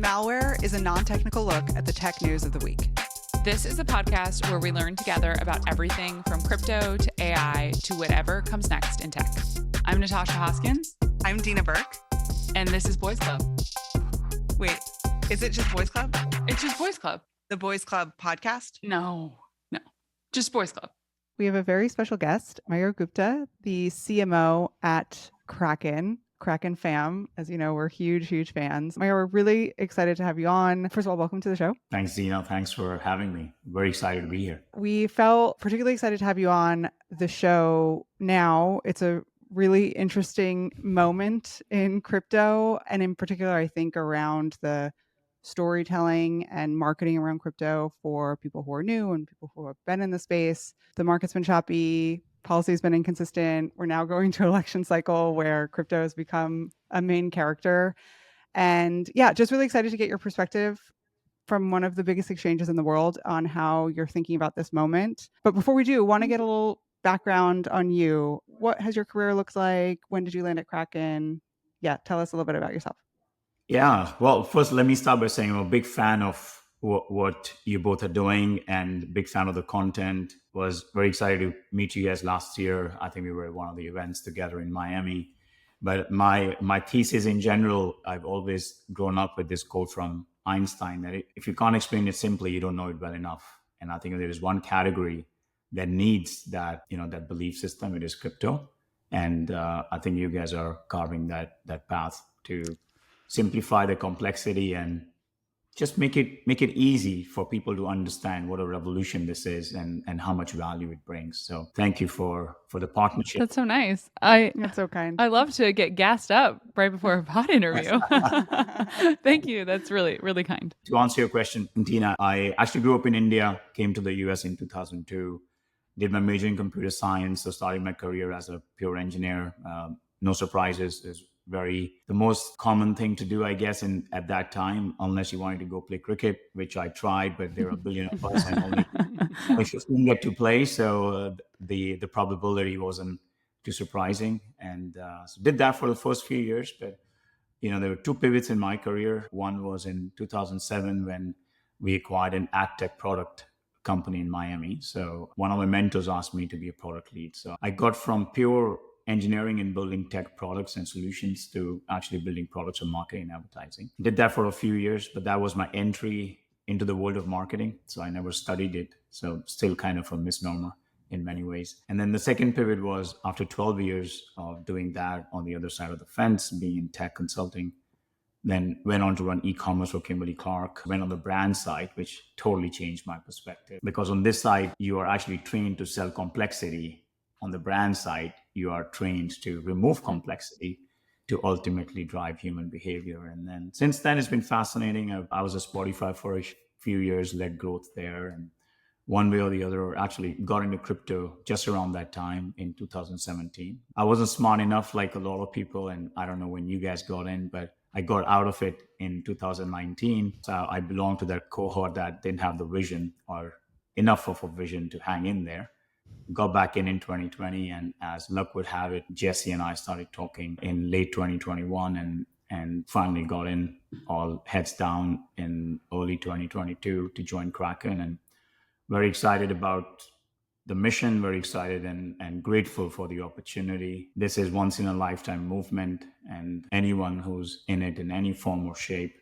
Malware is a non-technical look at the tech news of the week. This is a podcast where we learn together about everything from crypto to AI to whatever comes next in tech. I'm Natasha Hoskins. I'm Dina Burke. And this is Boys Club. Wait, is it just Boys Club? It's just Boys Club. The Boys Club podcast? No. Just Boys Club. We have a very special guest, Mayur Gupta, the CMO at Kraken fam. As you know, we're huge fans. Mayur, we're really excited to have you on. First of all, welcome to the show. Thanks, Dina. Thanks for having me. Very excited to be here. We felt particularly excited to have you on the show now. It's a really interesting moment in crypto, and in particular, I think around the storytelling and marketing around crypto for people who are new and people who have been in the space. The market's been choppy. Policy's been inconsistent. We're now going to election cycle where crypto has become a main character. And yeah, just really excited to get your perspective from one of the biggest exchanges in the world on how you're thinking about this moment. But before we do, want to get a little background on you. What has your career looked like? When did you land at Kraken? Yeah, tell us a little bit about yourself. Yeah, well, first, let me start by saying I'm a big fan of what you both are doing and big fan of the content. Was very excited to meet you guys last year. I think we were at one of the events together in Miami. But my thesis in general, I've always grown up with this quote from Einstein that if you can't explain it simply, you don't know it well enough. And I think there is one category that needs that, that belief system. It is crypto. And I think you guys are carving that path to simplify the complexity and just make it easy for people to understand what a revolution this is and how much value it brings. So thank you for the partnership. That's so nice. That's so kind. I love to get gassed up right before a pod interview. Thank you. That's really, really kind. To answer your question, Dina, I actually grew up in India, came to the US in 2002, did my major in computer science, so started my career as a pure engineer. No surprises. The most common thing to do, I guess, at that time, unless you wanted to go play cricket, which I tried, but there are a billion of us and only 15 get to play. So the probability wasn't too surprising. And so did that for the first few years. But, there were two pivots in my career. One was in 2007 when we acquired an ad tech product company in Miami. So one of my mentors asked me to be a product lead. So I got from pure engineering and building tech products and solutions to actually building products and marketing and advertising. Did that for a few years, but that was my entry into the world of marketing. So I never studied it. So still kind of a misnomer in many ways. And then the second pivot was after 12 years of doing that on the other side of the fence, being in tech consulting, then went on to run e-commerce for Kimberly-Clark, went on the brand side, which totally changed my perspective. Because on this side, you are actually trained to sell complexity. On the brand side, you are trained to remove complexity to ultimately drive human behavior. And then since then, it's been fascinating. I was at Spotify for a few years, led growth there. And one way or the other, actually got into crypto just around that time in 2017. I wasn't smart enough like a lot of people, and I don't know when you guys got in, but I got out of it in 2019. So I belong to that cohort that didn't have the vision or enough of a vision to hang in there. Got back in 2020, and as luck would have it, Jesse and I started talking in late 2021 and finally got in all heads down in early 2022 to join Kraken. And very excited about the mission, very excited and grateful for the opportunity. This is once in a lifetime movement, and anyone who's in it in any form or shape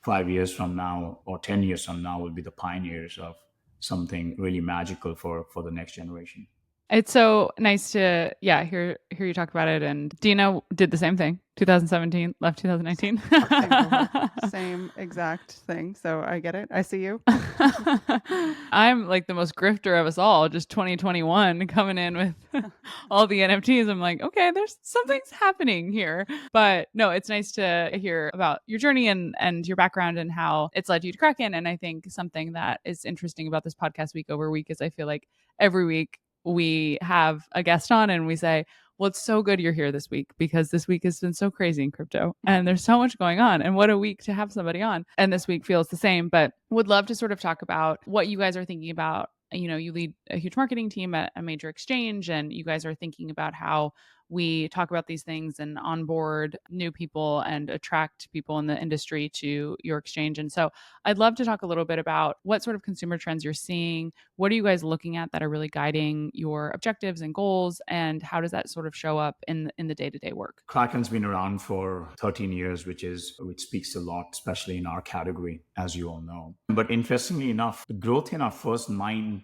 5 years from now or 10 years from now will be the pioneers of something really magical for the next generation. It's so nice to hear you talk about it. And Dina did the same thing. 2017, left 2019. Same exact thing. So I get it. I see you. I'm like the most grifter of us all. Just 2021 coming in with all the NFTs. I'm like, okay, there's something's happening here. But no, it's nice to hear about your journey and your background and how it's led you to Kraken. And I think something that is interesting about this podcast week over week is I feel like every week we have a guest on and we say, well, it's so good you're here this week because this week has been so crazy in crypto and there's so much going on. And what a week to have somebody on. And this week feels the same, but would love to sort of talk about what you guys are thinking about. You know, you lead a huge marketing team at a major exchange and you guys are thinking about how we talk about these things and onboard new people and attract people in the industry to your exchange. And so I'd love to talk a little bit about what sort of consumer trends you're seeing. What are you guys looking at that are really guiding your objectives and goals? And how does that sort of show up in the day-to-day work? Kraken's been around for 13 years, which speaks a lot, especially in our category, as you all know. But interestingly enough, the growth in our first 9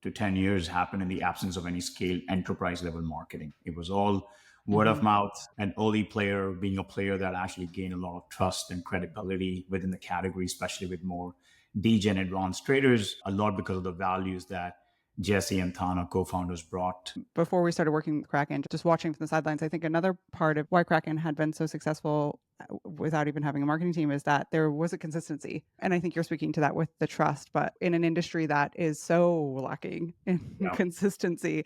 to 10 years happened in the absence of any scale enterprise level marketing. It was all word of mouth, an early player being a player that actually gained a lot of trust and credibility within the category, especially with more DGen advanced traders, a lot because of the values that Jesse and Thana, co-founders, brought. Before we started working with Kraken, just watching from the sidelines, I think another part of why Kraken had been so successful without even having a marketing team is that there was a consistency. And I think you're speaking to that with the trust, but in an industry that is so lacking in consistency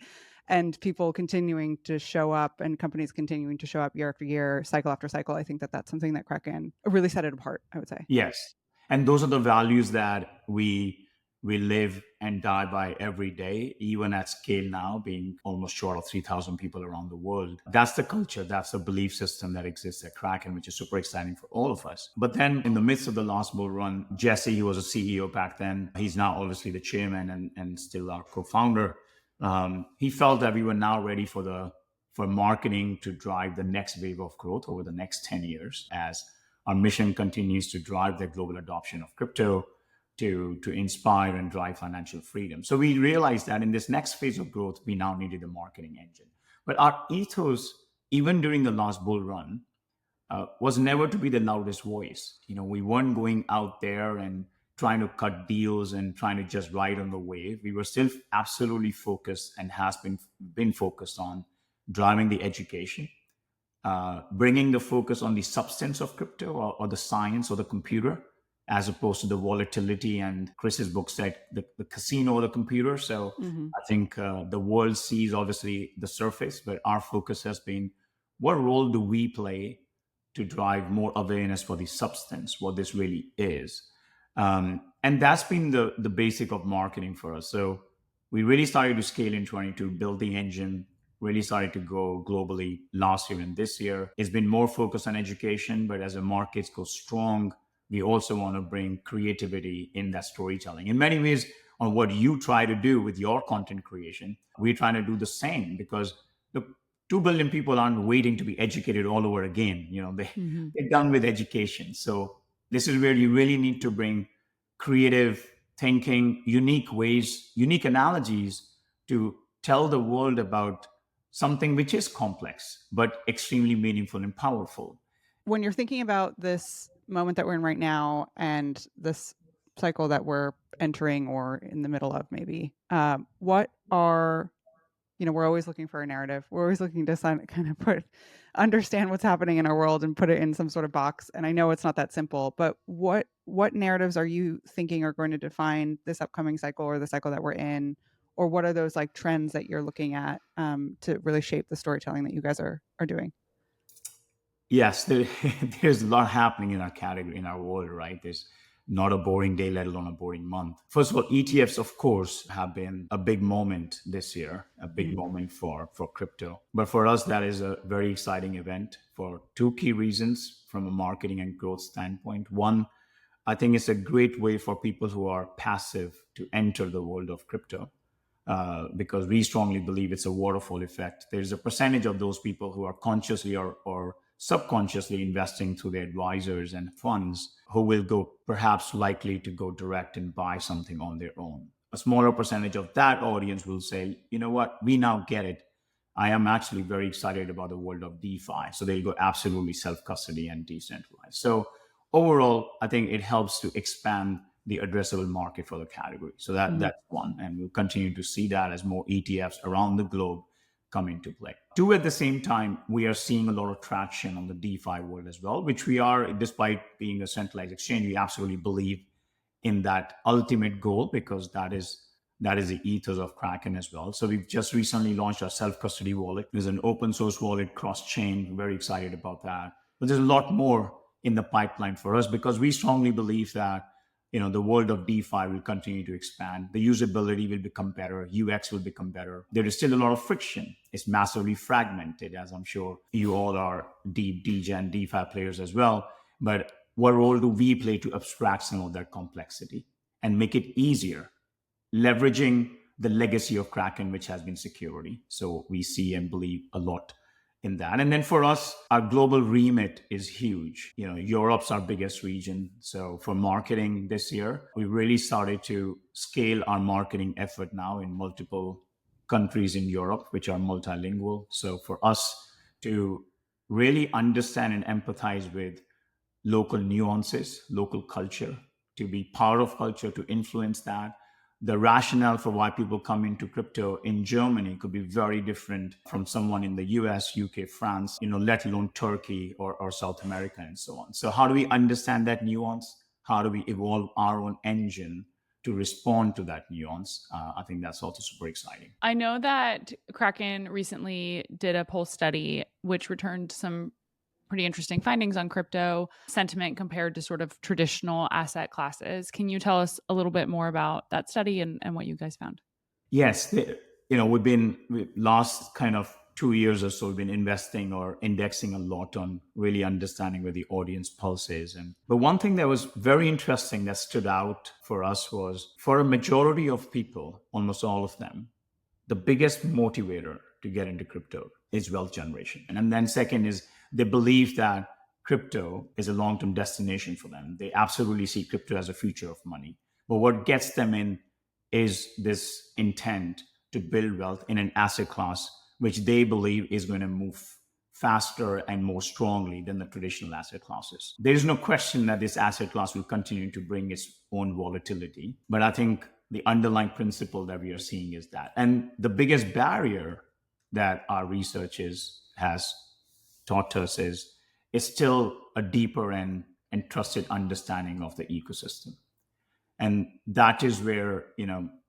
and people continuing to show up and companies continuing to show up year after year, cycle after cycle, I think that that's something that Kraken really set it apart, I would say. Yes. And those are the values that we live and die by every day, even at scale now, being almost short of 3,000 people around the world. That's the culture, that's the belief system that exists at Kraken, which is super exciting for all of us. But then in the midst of the last bull run, Jesse, who was a CEO back then, he's now obviously the chairman and still our co-founder. He felt that we were now ready for marketing to drive the next wave of growth over the next 10 years as our mission continues to drive the global adoption of crypto to inspire and drive financial freedom. So we realized that in this next phase of growth, we now needed a marketing engine. But our ethos, even during the last bull run, was never to be the loudest voice. We weren't going out there and trying to cut deals and trying to just ride on the wave. We were still absolutely focused and has been focused on driving the education, bringing the focus on the substance of crypto or the science or the computer, as opposed to the volatility and Chris's book said the casino or the computer. So I think the world sees obviously the surface, but our focus has been what role do we play to drive more awareness for the substance, what this really is. And that's been the basic of marketing for us. So we really started to scale in 22, build the engine, really started to go globally last year and this year. It's been more focused on education, but as the markets go strong, we also want to bring creativity in that storytelling. In many ways, on what you try to do with your content creation, we're trying to do the same because the 2 billion people aren't waiting to be educated all over again. They're done with education. So this is where you really need to bring creative thinking, unique ways, unique analogies to tell the world about something which is complex, but extremely meaningful and powerful. When you're thinking about this moment that we're in right now and this cycle that we're entering or in the middle of maybe, what are, we're always looking for a narrative. We're always looking to kind of understand what's happening in our world and put it in some sort of box. And I know it's not that simple, but what narratives are you thinking are going to define this upcoming cycle or the cycle that we're in? Or what are those like trends that you're looking at to really shape the storytelling that you guys are doing? Yes, there's a lot happening in our category, in our world, right? There's not a boring day, let alone a boring month. First of all, ETFs, of course, have been a big moment this year, a big moment for crypto. But for us, that is a very exciting event for 2 key reasons from a marketing and growth standpoint. One, I think it's a great way for people who are passive to enter the world of crypto. Because we strongly believe it's a waterfall effect. There's a percentage of those people who are consciously or subconsciously investing through their advisors and funds who will go perhaps likely to go direct and buy something on their own. A smaller percentage of that audience will say, you know what, we now get it. I am actually very excited about the world of DeFi. So they'll go absolutely self-custody and decentralized. So overall, I think it helps to expand the addressable market for the category. So that's one. And we'll continue to see that as more ETFs around the globe come into play. 2, at the same time, we are seeing a lot of traction on the DeFi world as well, which we are, despite being a centralized exchange, we absolutely believe in that ultimate goal because that is the ethos of Kraken as well. So we've just recently launched our self-custody wallet. There's an open source wallet cross-chain. Very excited about that. But there's a lot more in the pipeline for us because we strongly believe that the world of DeFi will continue to expand. The usability will become better. UX will become better. There is still a lot of friction. It's massively fragmented, as I'm sure you all are deep DGen DeFi players as well. But what role do we play to abstract some of that complexity and make it easier, leveraging the legacy of Kraken, which has been security? So we see and believe a lot in that. And then for us, our global remit is huge. Europe's our biggest region. So for marketing this year, we really started to scale our marketing effort now in multiple countries in Europe, which are multilingual. So for us to really understand and empathize with local nuances, local culture, to be part of culture, to influence that. The rationale for why people come into crypto in Germany could be very different from someone in the US, UK, France, let alone Turkey or South America and so on. So how do we understand that nuance? How do we evolve our own engine to respond to that nuance? I think that's also super exciting. I know that Kraken recently did a poll study which returned some pretty interesting findings on crypto sentiment compared to sort of traditional asset classes. Can you tell us a little bit more about that study and what you guys found? Yes. We've last kind of 2 years or so, we've been investing or indexing a lot on really understanding where the audience pulse is. But one thing that was very interesting that stood out for us was, for a majority of people, almost all of them, the biggest motivator to get into crypto is wealth generation. And then second is they believe that crypto is a long-term destination for them. They absolutely see crypto as a future of money. But what gets them in is this intent to build wealth in an asset class which they believe is going to move faster and more strongly than the traditional asset classes. There is no question that this asset class will continue to bring its own volatility. But I think the underlying principle that we are seeing is that. And the biggest barrier that our research has taught us is still a deeper and trusted understanding of the ecosystem. And that is where,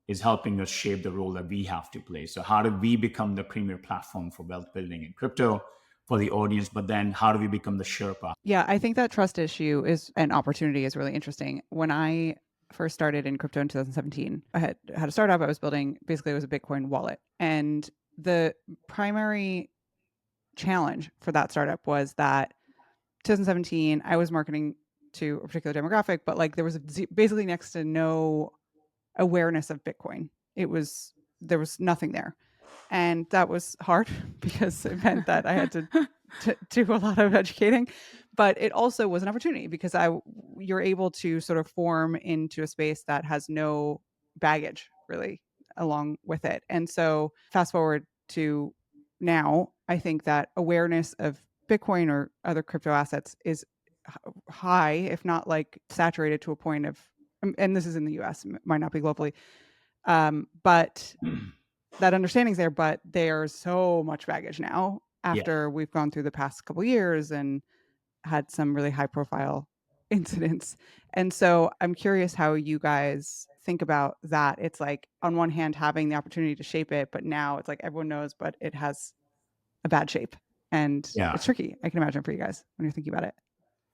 is helping us shape the role that we have to play. So how do we become the premier platform for wealth building in crypto for the audience? But then how do we become the Sherpa? Yeah, I think that trust issue is an opportunity is really interesting. When I first started in crypto in 2017, I had a startup I was building. Basically, it was a Bitcoin wallet. And the primary challenge for that startup was that 2017, I was marketing to a particular demographic, but there was basically next to no awareness of Bitcoin. There was nothing there. And that was hard because it meant that I had to do a lot of educating, but it also was an opportunity because you're able to sort of form into a space that has no baggage really along with it. And so fast forward to now, I think that awareness of Bitcoin or other crypto assets is high, if not saturated to a point of, and this is in the US, might not be globally, but that understanding's there, but there's so much baggage now after we've gone through the past couple of years and had some really high profile incidents. And so I'm curious how you guys think about that. It's on one hand, having the opportunity to shape it, but now it's everyone knows, but it has a bad shape and it's tricky. I can imagine for you guys when you're thinking about it.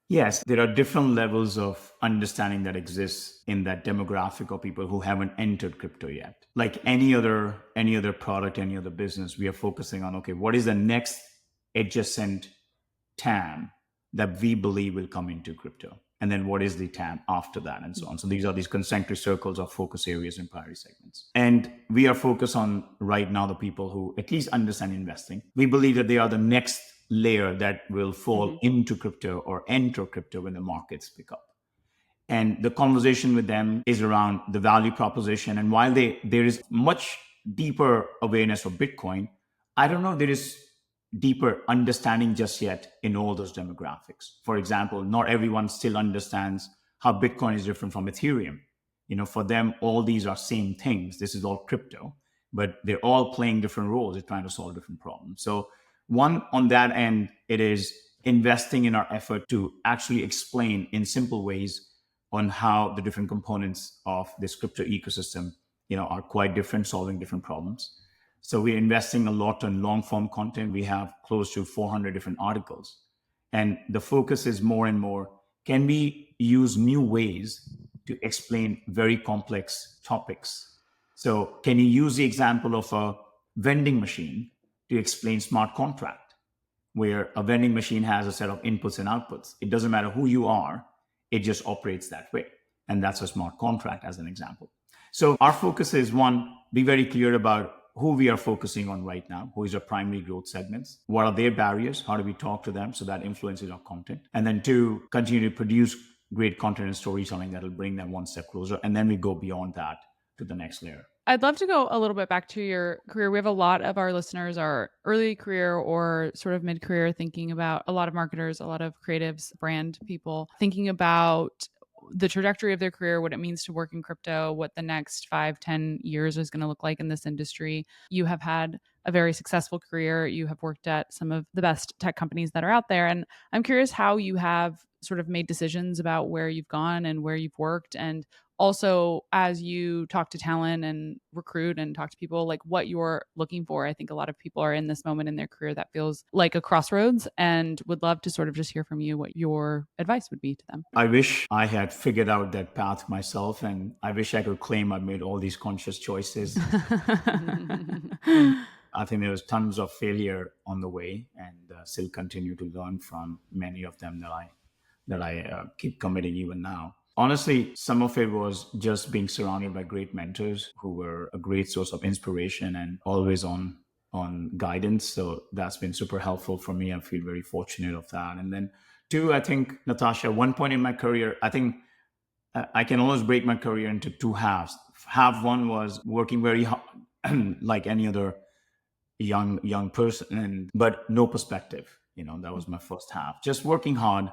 Yes, there are different levels of understanding that exists in that demographic of people who haven't entered crypto yet. Like any other product, any other business, we are focusing on, okay, what is the next adjacent TAM that we believe will come into crypto? And then what is the TAM after that, and so on. So these are these concentric circles of focus areas and priority segments. And we are focused on right now the people who at least understand investing. We believe that they are the next layer that will fall into crypto or enter crypto when the markets pick up. And the conversation with them is around the value proposition. And while there is much deeper awareness of Bitcoin, I don't know if there is deeper understanding just yet in all those demographics. For example, not everyone still understands how Bitcoin is different from Ethereum. For them, all these are same things. This is all crypto, but they're all playing different roles. They're trying to solve different problems. So one, on that end, it is investing in our effort to actually explain in simple ways on how the different components of this crypto ecosystem, are quite different, solving different problems. So we're investing a lot on long form content. We have close to 400 different articles. And the focus is more and more, can we use new ways to explain very complex topics. So can you use the example of a vending machine to explain smart contract, where a vending machine has a set of inputs and outputs? It doesn't matter who you are, it just operates that way. And that's a smart contract as an example. So our focus is, one, be very clear about who we are focusing on right now, who is our primary growth segments, what are their barriers, how do we talk to them so that influences our content. And then two, continue to produce great content and storytelling that'll bring them one step closer. And then we go beyond that to the next layer. I'd love to go a little bit back to your career. We have a lot of our listeners are early career or sort of mid-career, thinking about, a lot of marketers, a lot of creatives, brand people, thinking about the trajectory of their career, what it means to work in crypto, what the next 5-10 years is going to look like in this industry. You have had a very successful career. You have worked at some of the best tech companies that are out there. And I'm curious how you have sort of made decisions about where you've gone and where you've worked. And also, as you talk to talent and recruit and talk to people, like what you're looking for. I think a lot of people are in this moment in their career that feels like a crossroads, and would love to sort of just hear from you what your advice would be to them. I wish I had figured out that path myself, and I wish I could claim I made all these conscious choices. I think there was tons of failure on the way, and still continue to learn from many of them that I keep committing even now. Honestly, some of it was just being surrounded by great mentors who were a great source of inspiration and always on guidance. So that's been super helpful for me. I feel very fortunate of that. And then two, I think, Natasha, one point in my career, I think I can always break my career into two halves. Half one was working very hard, like any other young person, but no perspective. That was my first half. Just working hard,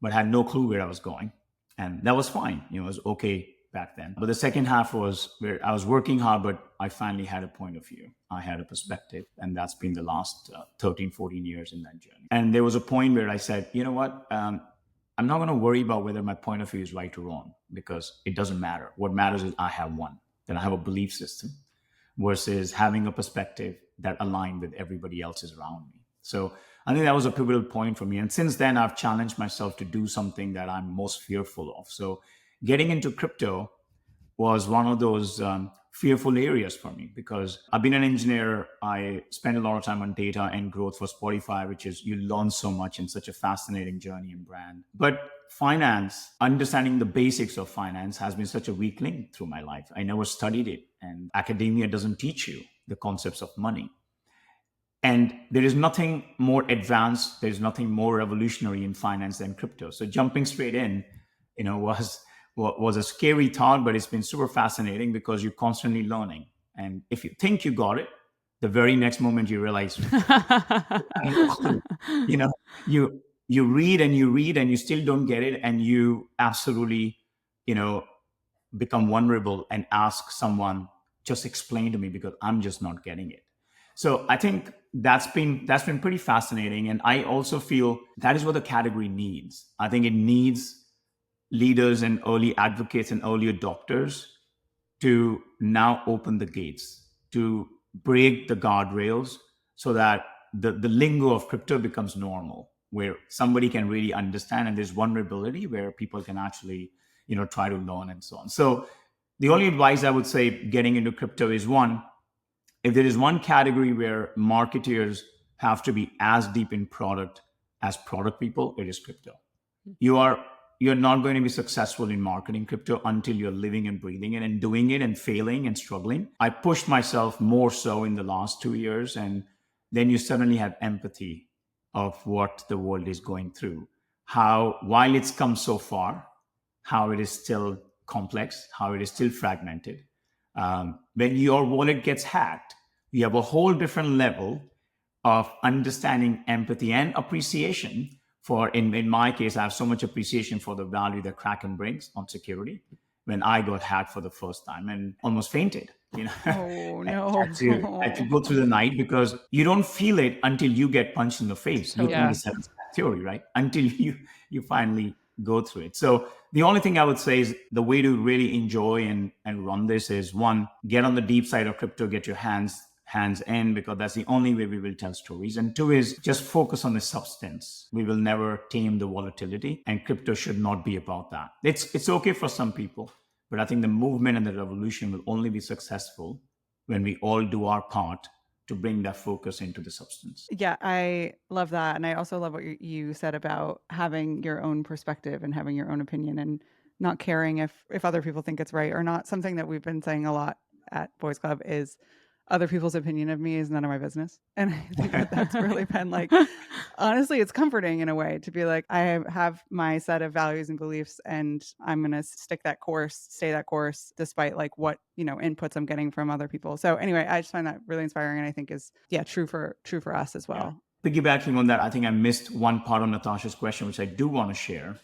but had no clue where I was going. And that was fine. It was okay back then. But the second half was where I was working hard, but I finally had a point of view. I had a perspective. And that's been the last 13, 14 years in that journey. And there was a point where I said, you know what? I'm not going to worry about whether my point of view is right or wrong, because it doesn't matter. What matters is I have one, that I have a belief system, versus having a perspective that aligned with everybody else's around me. So I think that was a pivotal point for me. And since then, I've challenged myself to do something that I'm most fearful of. So getting into crypto was one of those fearful areas for me, because I've been an engineer. I spent a lot of time on data and growth for Spotify, which is, you learn so much in such a fascinating journey and brand. But finance, understanding the basics of finance, has been such a weak link through my life. I never studied it. And academia doesn't teach you the concepts of money. And there is nothing more advanced, there's nothing more revolutionary in finance than crypto. So jumping straight in, was a scary thought, but it's been super fascinating because you're constantly learning. And if you think you got it, the very next moment you realize, you read and you still don't get it. And you absolutely, become vulnerable and ask someone, just explain to me, because I'm just not getting it. So I think that's been pretty fascinating. And I also feel that is what the category needs. I think it needs leaders and early advocates and early adopters to now open the gates, to break the guardrails, so that the lingo of crypto becomes normal, where somebody can really understand, and there's vulnerability where people can actually, try to learn and so on. So the only advice I would say getting into crypto is, one, if there is one category where marketers have to be as deep in product as product people, it is crypto. You're not going to be successful in marketing crypto until you're living and breathing it and doing it and failing and struggling. I pushed myself more so in the last 2 years, and then you suddenly have empathy of what the world is going through. How, while it's come so far, how it is still complex, how it is still fragmented. When your wallet gets hacked, you have a whole different level of understanding, empathy, and appreciation for, in my case, I have so much appreciation for the value that Kraken brings on security. When I got hacked for the first time and almost fainted, Oh, no. I had to go through the night, because you don't feel it until you get punched in the face. You think it's a theory, right? Until you finally go through it. So the only thing I would say is the way to really enjoy and run this is, one, get on the deep side of crypto, get your hands hands in, because that's the only way we will tell stories. And two is just focus on the substance. We will never tame the volatility, and crypto should not be about that. It's okay for some people, but I think the movement and the revolution will only be successful when we all do our part to bring that focus into the substance. Yeah, I love that. And I also love what you said about having your own perspective and having your own opinion and not caring if other people think it's right or not. Something that we've been saying a lot at Boys Club is other people's opinion of me is none of my business. And I think that that's really been like, honestly, it's comforting in a way to be like, I have my set of values and beliefs, and I'm going to stay that course, despite like what, inputs I'm getting from other people. So anyway, I just find that really inspiring, and I think is, true for us as well. Yeah. Piggybacking on that, I think I missed one part of Natasha's question, which I do want to share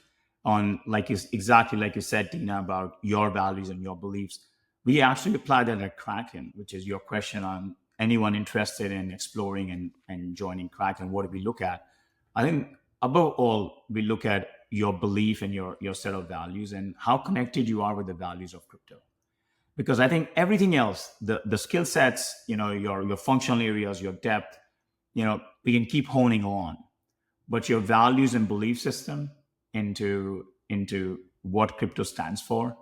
on, exactly like you said, Tina, about your values and your beliefs. We actually apply that at Kraken, which is your question on anyone interested in exploring and joining Kraken. What do we look at? I think above all, we look at your belief and your set of values and how connected you are with the values of crypto. Because I think everything else, the skill sets, your functional areas, your depth, we can keep honing on. But your values and belief system into what crypto stands for,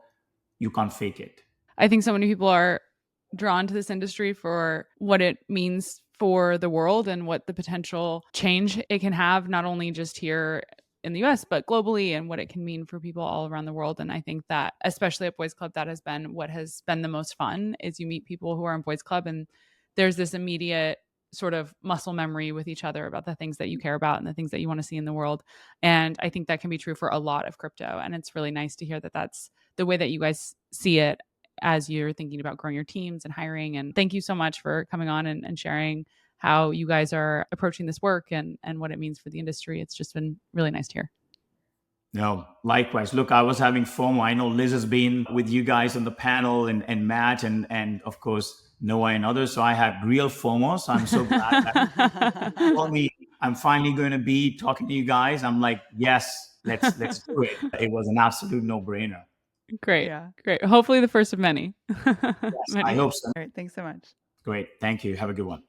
you can't fake it. I think so many people are drawn to this industry for what it means for the world and what the potential change it can have, not only just here in the US, but globally, and what it can mean for people all around the world. And I think that, especially at Boys Club, that has been what has been the most fun, is you meet people who are in Boys Club and there's this immediate sort of muscle memory with each other about the things that you care about and the things that you want to see in the world. And I think that can be true for a lot of crypto. And it's really nice to hear that that's the way that you guys see it as you're thinking about growing your teams and hiring. And thank you so much for coming on and sharing how you guys are approaching this work and what it means for the industry. It's just been really nice to hear. No, likewise. Look, I was having FOMO. I know Liz has been with you guys on the panel and Matt and of course Noah and others. So I had real FOMO. So I'm so glad that told me I'm finally going to be talking to you guys. I'm like, yes, let's do it. It was an absolute no-brainer. Great. Yeah. Great. Hopefully the first of many. Yes, Many. I hope so. All right. Thanks so much. Great. Thank you. Have a good one.